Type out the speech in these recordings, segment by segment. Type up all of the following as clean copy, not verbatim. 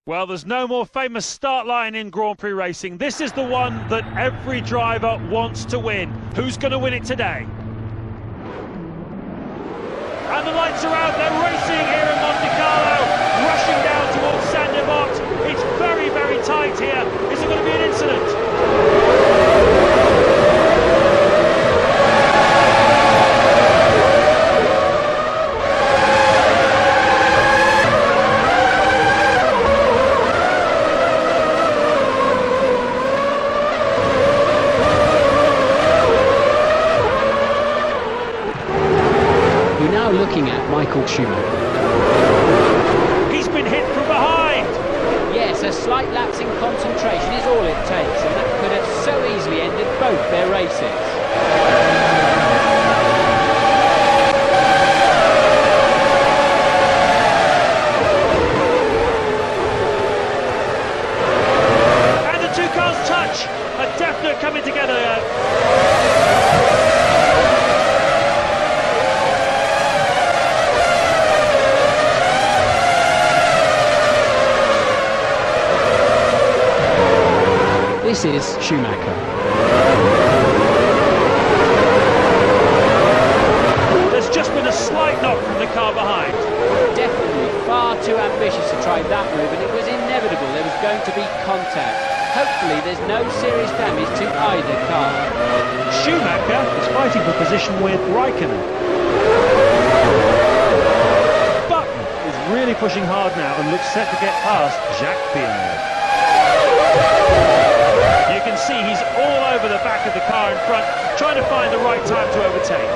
Well, there's no more famous start line in Grand Prix racing. This is the one that every driver wants to win. Who's going to win it today? And the lights are out. They're racing here in Monte Carlo, rushing down towards Saint-Denis. It's very, very tight here. Is there going to be an incident? Looking at Michael Schumacher. He's been hit from behind. Yes, a slight lapse in concentration is all it takes, and that could have so easily ended both their races. And the two cars touch. A definite coming together. This is Schumacher. There's just been a slight knock from the car behind. Definitely far too ambitious to try that move, and it was inevitable there was going to be contact. Hopefully there's no serious damage to either car. Schumacher is fighting for position with Raikkonen. Button is really pushing hard now and looks set to get past Jacques Villeneuve. You can see he's all over the back of the car in front, trying to find the right time to overtake.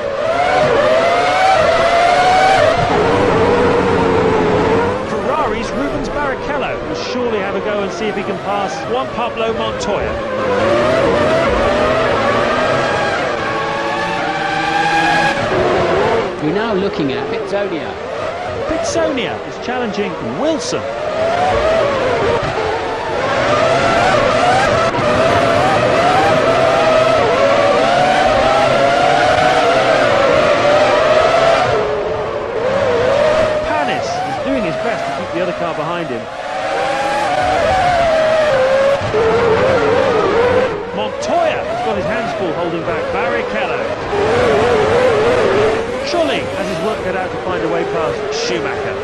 Ferrari's Rubens Barrichello will surely have a go and see if he can pass Juan Pablo Montoya. We're now looking at Pitsonia. Pitsonia is challenging Wilson. The other car behind him. Montoya has got his hands full holding back Barrichello. Surely has his work cut out to find a way past Schumacher.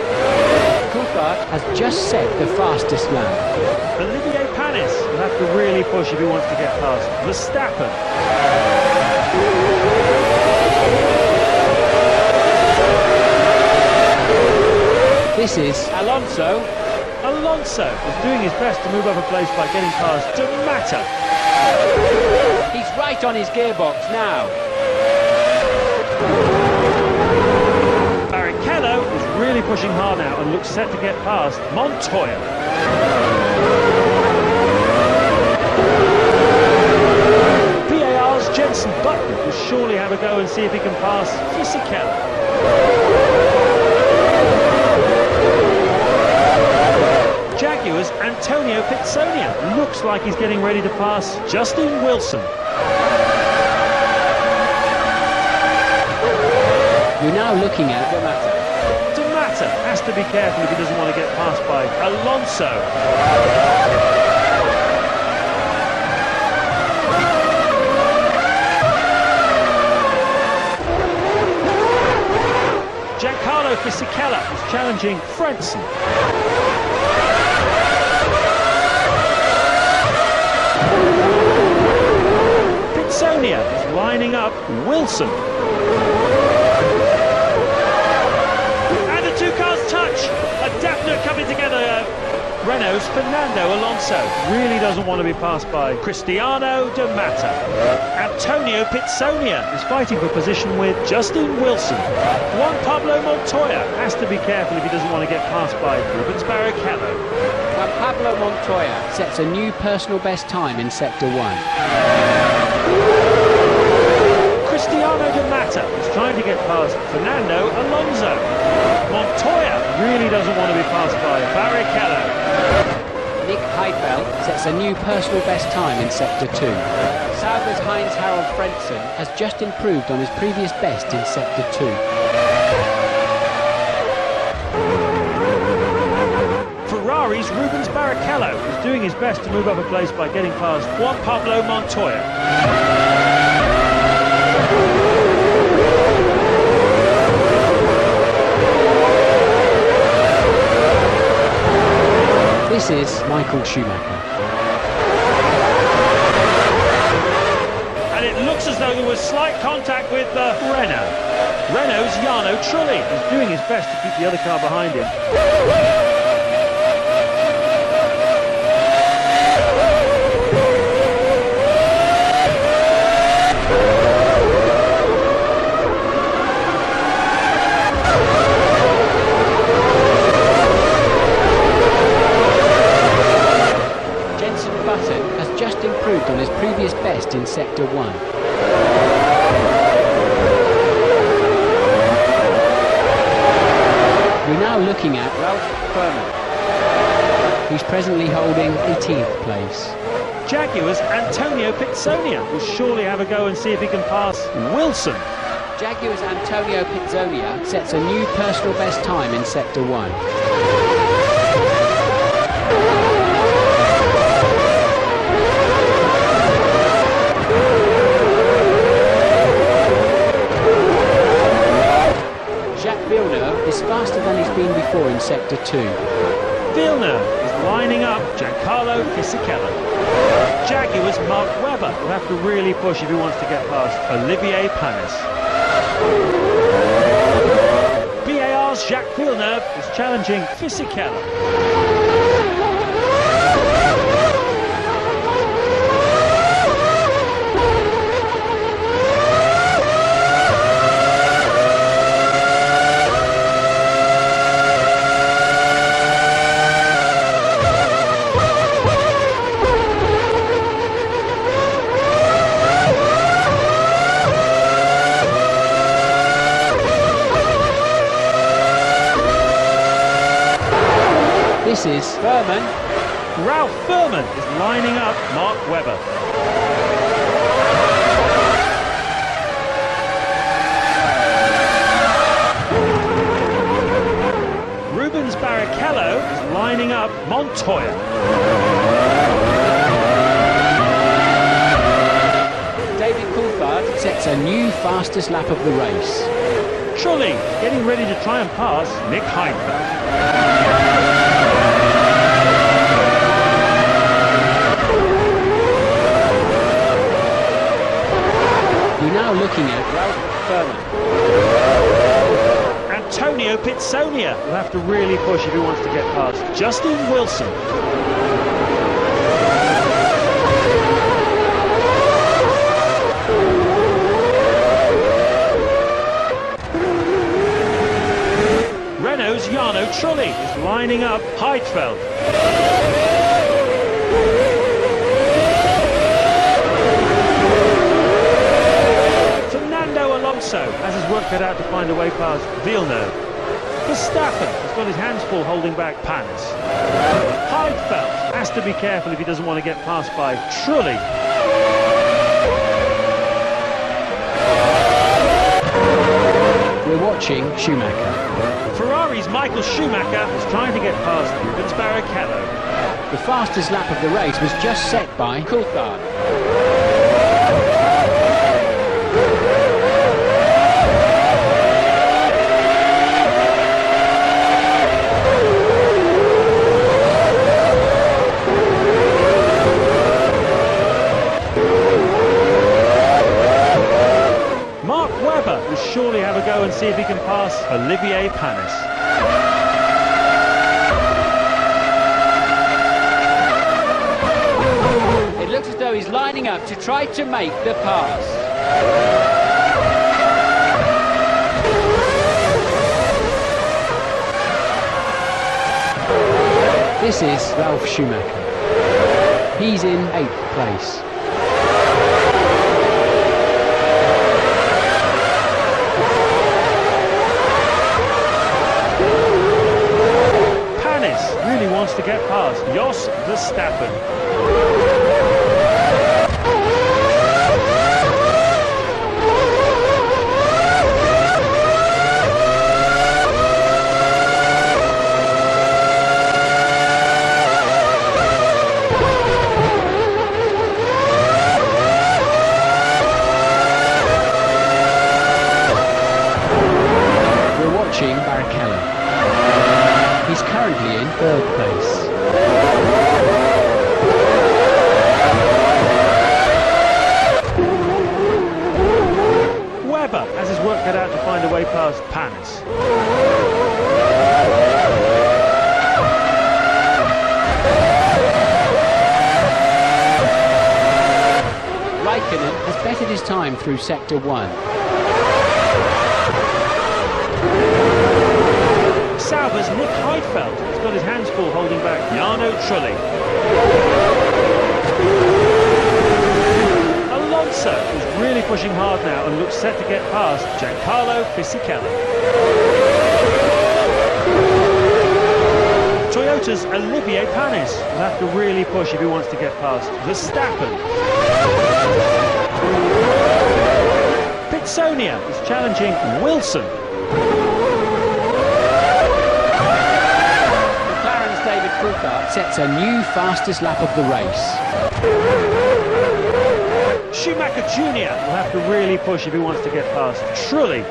Coulthard has just set the fastest lap. Olivier Panis will have to really push if he wants to get past Verstappen. This is Alonso. Alonso is doing his best to move up a place by getting past D'Amato. He's right on his gearbox now. Barrichello is really pushing hard now and looks set to get past Montoya. VAR's Jenson Button will surely have a go and see if he can pass Fisichella. Jaguar's Antonio Pitsonia looks like he's getting ready to pass Justin Wilson. We're now looking at D'Amato. D'Amato has to be careful if he doesn't want to get passed by Alonso. Giancarlo Fisichella is challenging Frentzen. Pitsonia is lining up Wilson. And the two cars touch. A definite coming together. Renault's Fernando Alonso really doesn't want to be passed by Cristiano D'Amato. Antonio Pitsonia is fighting for position with Justin Wilson. Juan Pablo Montoya has to be careful if he doesn't want to get passed by Rubens Barrichello. Juan Pablo Montoya sets a new personal best time in Sector 1. Cristiano D'Amato is trying to get past Fernando Alonso. Montoya really doesn't want to be passed by Barrichello. Nick Heidfeld sets a new personal best time in Sector 2. Sauber's Heinz-Harald Frentzen has just improved on his previous best in Sector 2. Ferrari's Rubens Barrichello is doing his best to move up a place by getting past Juan Pablo Montoya. This is Michael Schumacher. And it looks as though there was slight contact with Renault. Renault's Jarno Trulli is doing his best to keep the other car behind him. Has just improved on his previous best in Sector 1. We're now looking at Ralph Furman, who's presently holding 18th place. Jaguar's Antonio Pizzonia will surely have a go and see if he can pass Wilson. Jaguar's Antonio Pizzonia sets a new personal best time in Sector 1. Is faster than he's been before in Sector 2. Villeneuve is lining up Giancarlo Fisichella. Jaguar's Mark Webber will have to really push if he wants to get past Olivier Panis. BAR's Jacques Villeneuve is challenging Fisichella. This is Furman. Ralph Furman is lining up Mark Webber. Rubens Barrichello is lining up Montoya. David Coulthard sets a new fastest lap of the race. Trulli getting ready to try and pass Nick Heidfeld. We're now looking at Ralph Furman. Antonio Pizzonia will have to really push if he wants to get past Justin Wilson. Renault's Jarno Trulli is lining up Heidfeld. Alonso has his work cut out to find a way past Villeneuve. Verstappen has got his hands full holding back Panis. Heidfeld has to be careful if he doesn't want to get passed by Trulli. We're watching Schumacher. Ferrari's Michael Schumacher is trying to get past Rubens Barrichello. The fastest lap of the race was just set by Coulthard. Will surely have a go and see if he can pass Olivier Panis. It looks as though he's lining up to try to make the pass. This is Ralf Schumacher. He's in 8th place. Really wants to get past Jos Verstappen. time through Sector 1. Sauber's Nick Heidfeld has got his hands full holding back Jarno Trulli. Alonso is really pushing hard now and looks set to get past Giancarlo Fisichella. Toyota's Olivier Panis will have to really push if he wants to get past Verstappen. Pitsonia is challenging Wilson. McLaren's David Coulthard sets a new fastest lap of the race. Schumacher Jr. will have to really push if he wants to get past Trulli.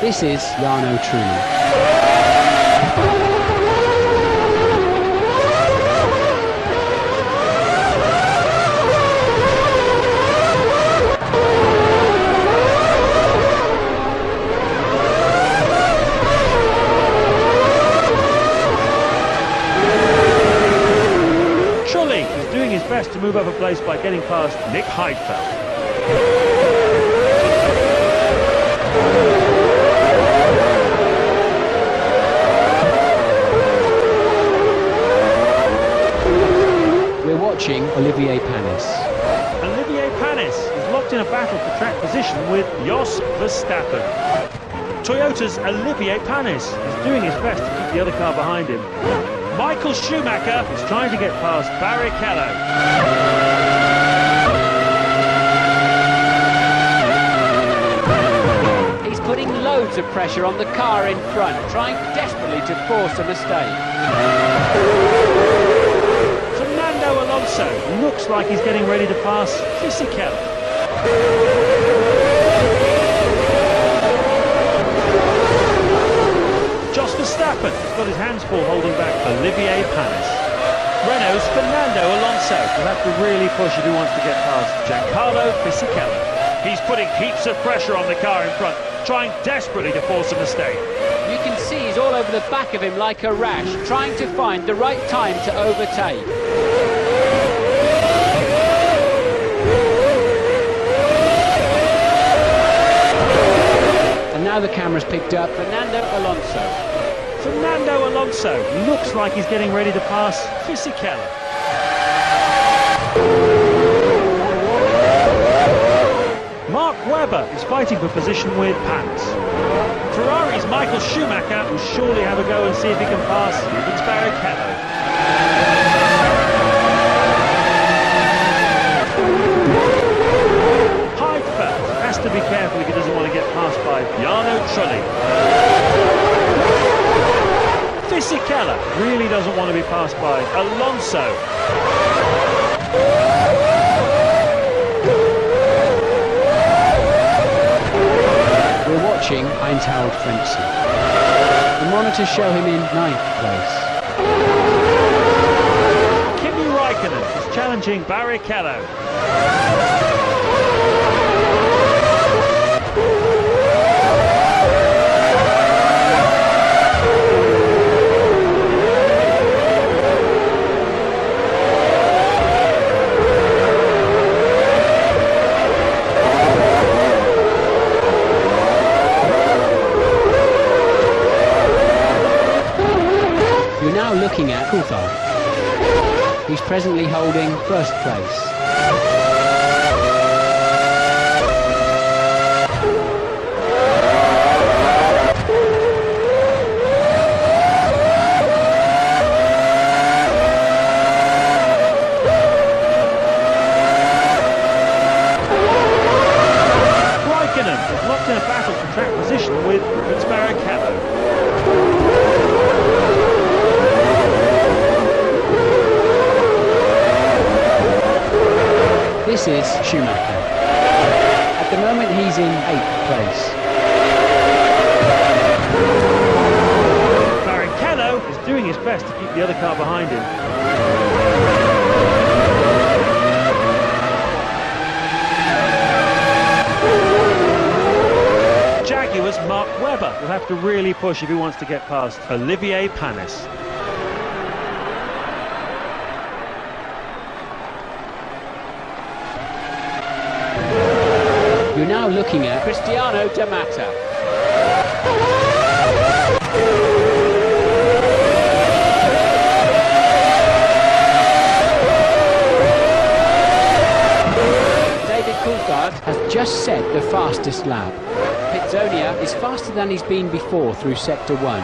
This is Jarno Trulli. Trulli is doing his best to move up a place by getting past Nick Heidfeld. Watching Olivier Panis. Olivier Panis is locked in a battle for track position with Jos Verstappen. Toyota's Olivier Panis is doing his best to keep the other car behind him. Michael Schumacher is trying to get past Barrichello. He's putting loads of pressure on the car in front, trying desperately to force a mistake. Alonso looks like he's getting ready to pass Fisichella. Jos Verstappen has got his hands full holding back Olivier Panis. Renault's Fernando Alonso will have to really push if he wants to get past Giancarlo Fisichella. He's putting heaps of pressure on the car in front, trying desperately to force a mistake. You can see he's all over the back of him like a rash, trying to find the right time to overtake. And now the camera's picked up Fernando Alonso. Fernando Alonso looks like he's getting ready to pass Fisichella. Mark Webber is fighting for position with Panis. Ferrari's Michael Schumacher will surely have a go and see if he can pass Rubens Barrichello. Heidfeld has to be careful if he doesn't want to get passed by Jarno Trulli. Fisichella really doesn't want to be passed by Alonso. We're watching Heinz-Harald Frentzen. The monitors show him in 9th place. Kimi Raikkonen is challenging Barrichello. Looking at Coulthard. He's presently holding 1st place. Raikkonen is locked in a battle for track position with Rubens Barrichello. This is Schumacher. At the moment he's in 8th place. Barrichello is doing his best to keep the other car behind him. Jaguar's Mark Webber Webber will have to really push if he wants to get past Olivier Panis. You're now looking at Cristiano De Matta. David Coulthard has just set the fastest lap. Pizzonia is faster than he's been before through Sector 1.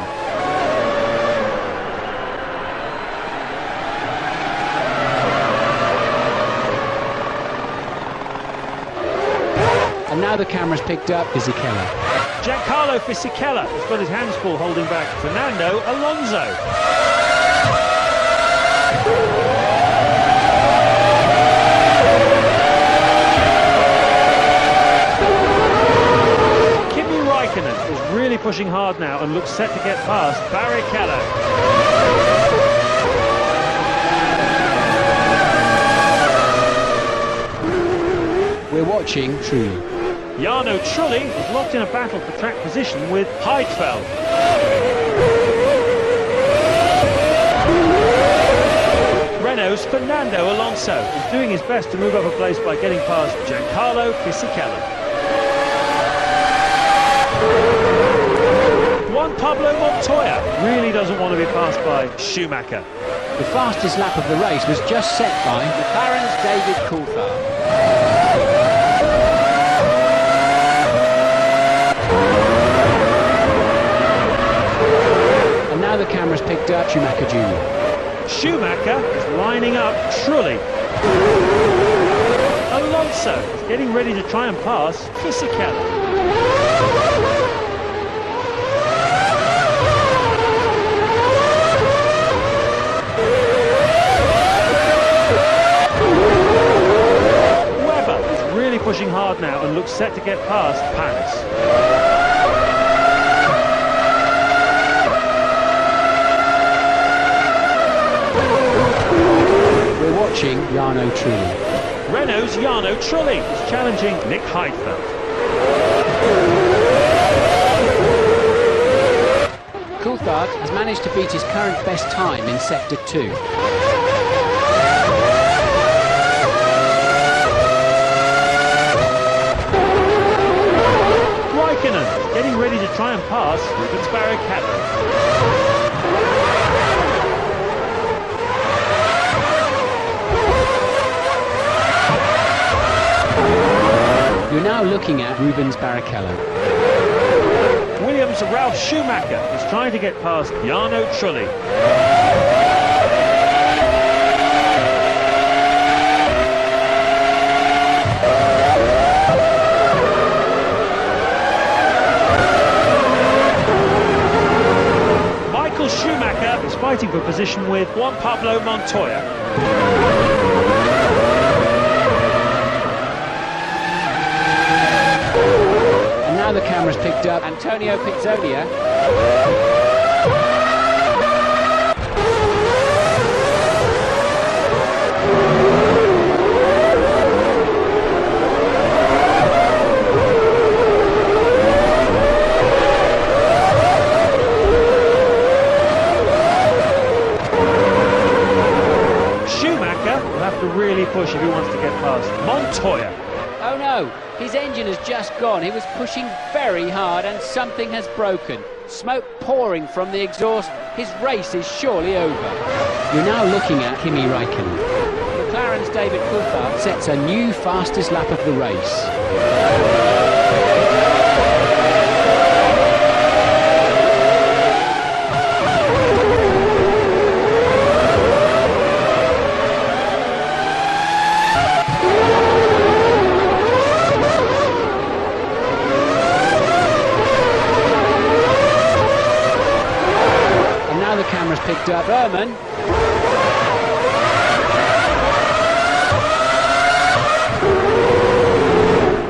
And now the camera's picked up Fisichella. Giancarlo Fisichella has got his hands full holding back Fernando Alonso. Kimi Raikkonen is really pushing hard now and looks set to get past Barrichello. We're watching Trulli. Jarno Trulli is locked in a battle for track position with Heidfeld. Renault's Fernando Alonso is doing his best to move up a place by getting past Giancarlo Fisichella. Juan Pablo Montoya really doesn't want to be passed by Schumacher. The fastest lap of the race was just set by McLaren's David Coulthard. And now the camera's picked up Schumacher Jr. Schumacher is lining up Trulli. Alonso is getting ready to try and pass Fisichella. Pushing hard now and looks set to get past Panis. We're watching Jarno Trulli. Renault's Jarno Trulli is challenging Nick Heidfeld. Coulthard has managed to beat his current best time in Sector 2. Getting ready to try and pass Rubens Barrichello. You're now looking at Rubens Barrichello. Williams' Ralf Schumacher is trying to get past Jarno Trulli. Schumacher is fighting for position with Juan Pablo Montoya. And now the camera's picked up Antonio Pizzonia. Really push if he wants to get past Montoya. Oh no, his engine has just gone. He was pushing very hard and something has broken. Smoke pouring from the exhaust. His race is surely over. You're now looking at Kimi Raikkonen. McLaren's David Coulthard sets a new fastest lap of the race. The camera's picked up Berman.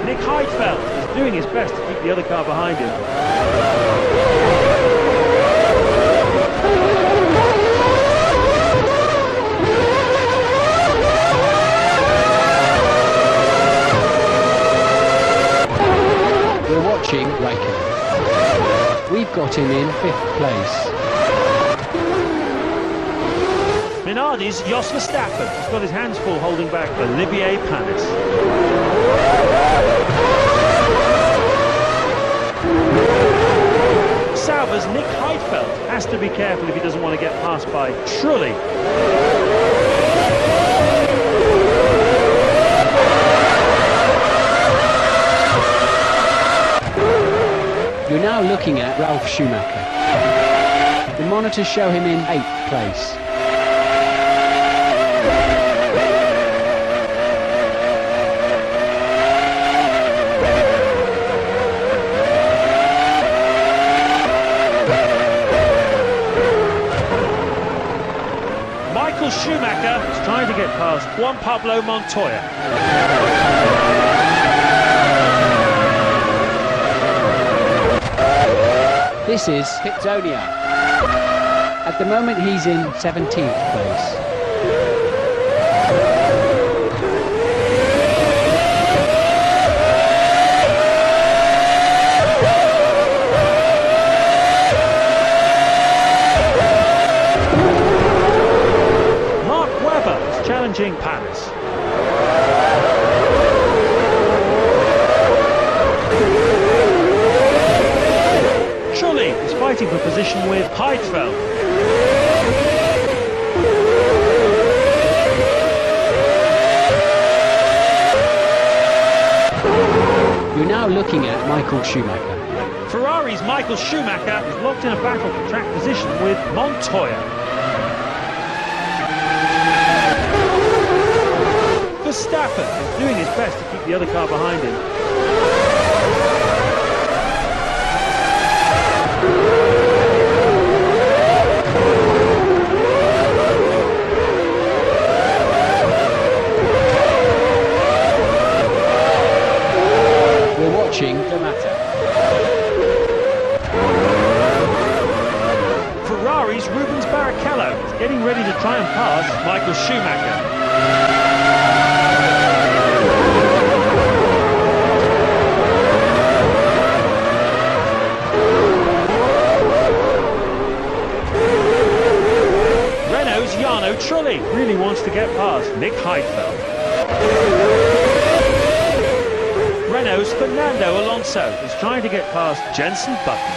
Nick Heidfeld is doing his best to keep the other car behind him. We're watching Raikkonen. got him in 5th place. Minardi's Jos Verstappen has got his hands full holding back Olivier Panis. Sauber's Nick Heidfeld has to be careful if he doesn't want to get passed by Trulli. You're now looking at Ralf Schumacher. The monitors show him in 8th place. Michael Schumacher is trying to get past Juan Pablo Montoya. This is Pizzonia. At the moment he's in 17th place. Challenging Panis. Trulli is fighting for position with Heidfeld. You're now looking at Michael Schumacher. Ferrari's Michael Schumacher is locked in a battle for track position with Montoya. Verstappen is doing his best to keep the other car behind him. We're watching the matter. Ferrari's Rubens Barrichello is getting ready to try and pass Michael Schumacher. Trulli really wants to get past Nick Heidfeld. Renault's Fernando Alonso is trying to get past Jenson Button.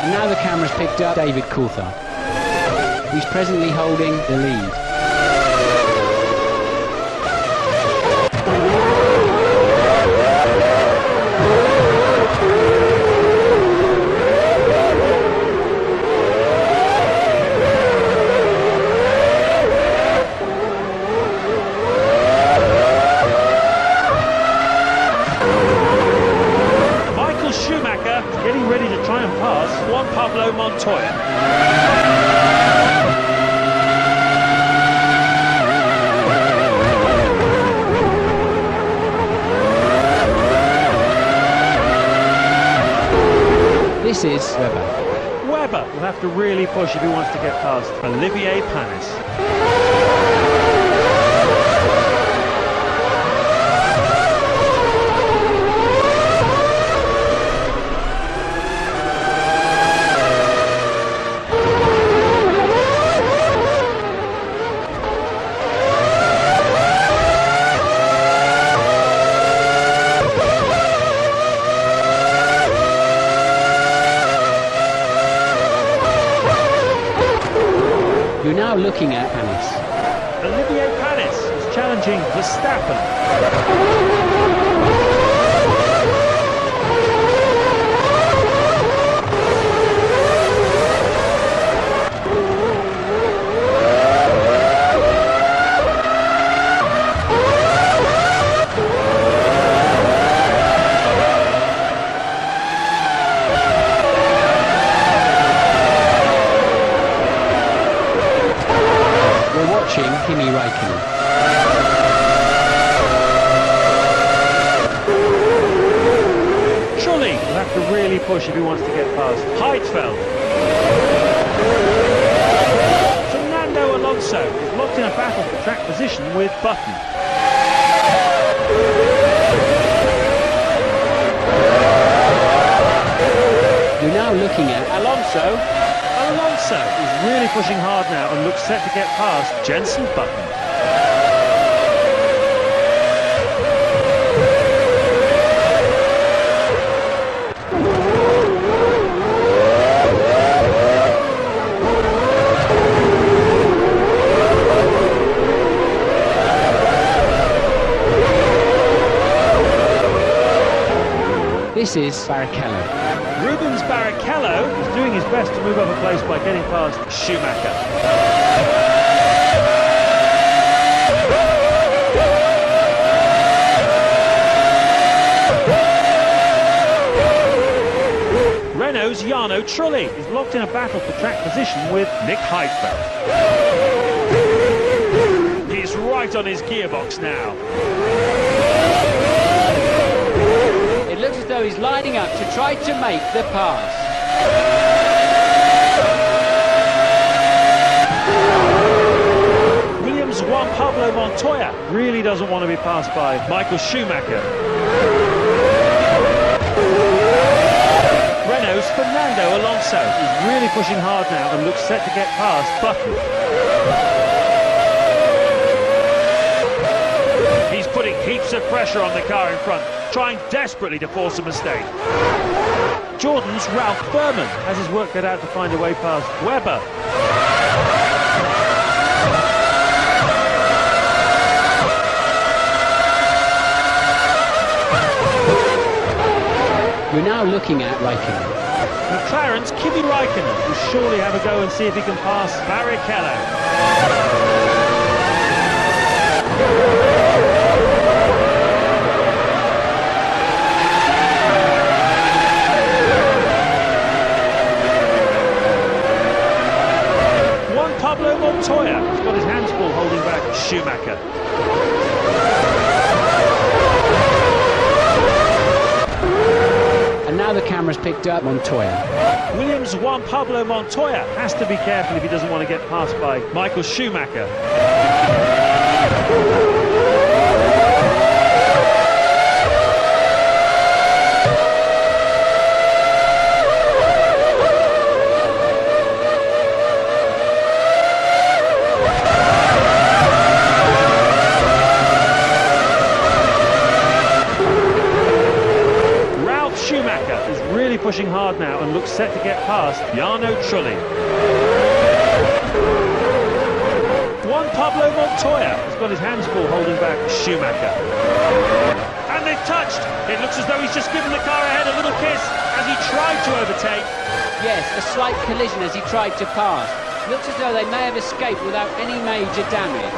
And now the camera's picked up David Coulthard. He's presently holding the lead. Getting ready to try and pass Juan Pablo Montoya. This is Webber. Webber will have to really push if he wants to get past Olivier Panis. You're now looking at Panis. Olivier Panis is challenging Verstappen. Kimi Räikkönen. Trulli will have to really push if he wants to get past Heidfeld. Fernando Alonso is locked in a battle for track position with Button. You're now looking at Alonso. Alonso is really pushing hard now and looks set to get past Jenson Button. This is Barrichello. Rubens Barrichello is doing his best to move up a place by getting past Schumacher. Renault's Jarno Trulli is locked in a battle for track position with Nick Heidfeld. He's right on his gearbox now. It looks as though he's lining up to try to make the pass. Williams' Juan Pablo Montoya really doesn't want to be passed by Michael Schumacher. Renault's Fernando Alonso is really pushing hard now and looks set to get past Button. He's putting heaps of pressure on the car in front, trying desperately to force a mistake. Jordan's Ralph Furman has his work cut out to find a way past Webber. You're now looking at Raikkonen. McLaren's Kimi Raikkonen will surely have a go and see if he can pass Barrichello. Juan Pablo Montoya has got his hands full holding back Schumacher. And now the camera's picked up Montoya. Williams' Juan Pablo Montoya has to be careful if he doesn't want to get passed by Michael Schumacher. Pushing hard now and looks set to get past Jarno Trulli. Juan Pablo Montoya has got his hands full holding back Schumacher. And they've touched. It looks as though he's just given the car ahead a little kiss as he tried to overtake. Yes, a slight collision as he tried to pass. Looks as though they may have escaped without any major damage.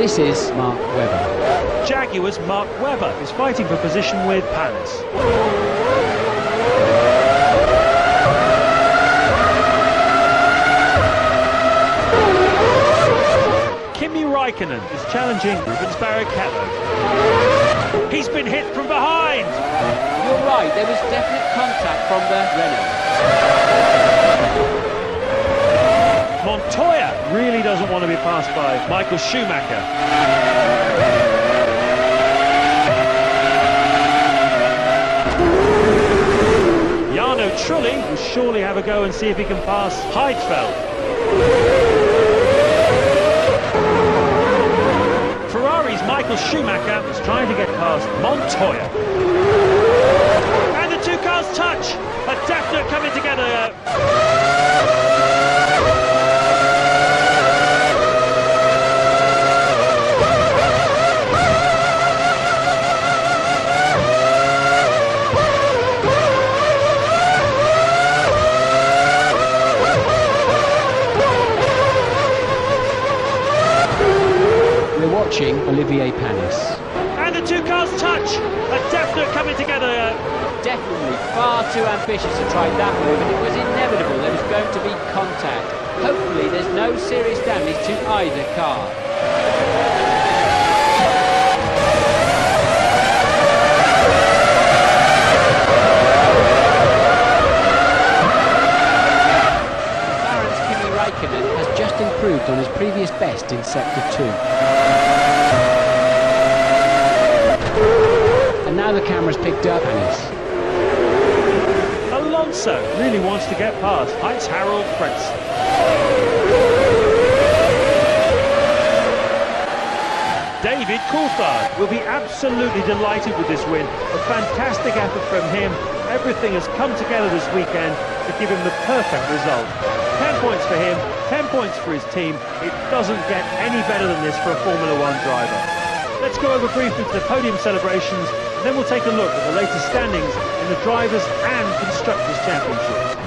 This is Mark Webber. Jaguar's Mark Webber is fighting for position with Panis. Kimi Raikkonen is challenging Rubens Barrichello. He's been hit from behind. You're right, there was definite contact from the Renault. Montoya really doesn't want to be passed by Michael Schumacher. Jarno Trulli will surely have a go and see if he can pass Heidfeld. Ferrari's Michael Schumacher is trying to get past Montoya. And the two cars touch. A definite coming together. Watching Olivier Panis. And the two cars touch. A definite coming together. Definitely far too ambitious to try that move, and it was inevitable there was going to be contact. Hopefully there's no serious damage to either car. Sector 2. And now the camera's picked up Anis. Alonso really wants to get past Heinz-Harald Frentzen. David Coulthard will be absolutely delighted with this win. A fantastic effort from him. Everything has come together this weekend to give him the perfect result. 10 points for him, 10 points for his team. It doesn't get any better than this for a Formula One driver. Let's go over briefly to the podium celebrations, and then we'll take a look at the latest standings in the Drivers' and Constructors' Championships.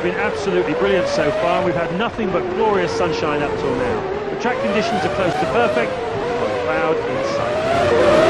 Been absolutely brilliant so far. We've had nothing but glorious sunshine up till now. The track conditions are close to perfect, not a cloud in sight.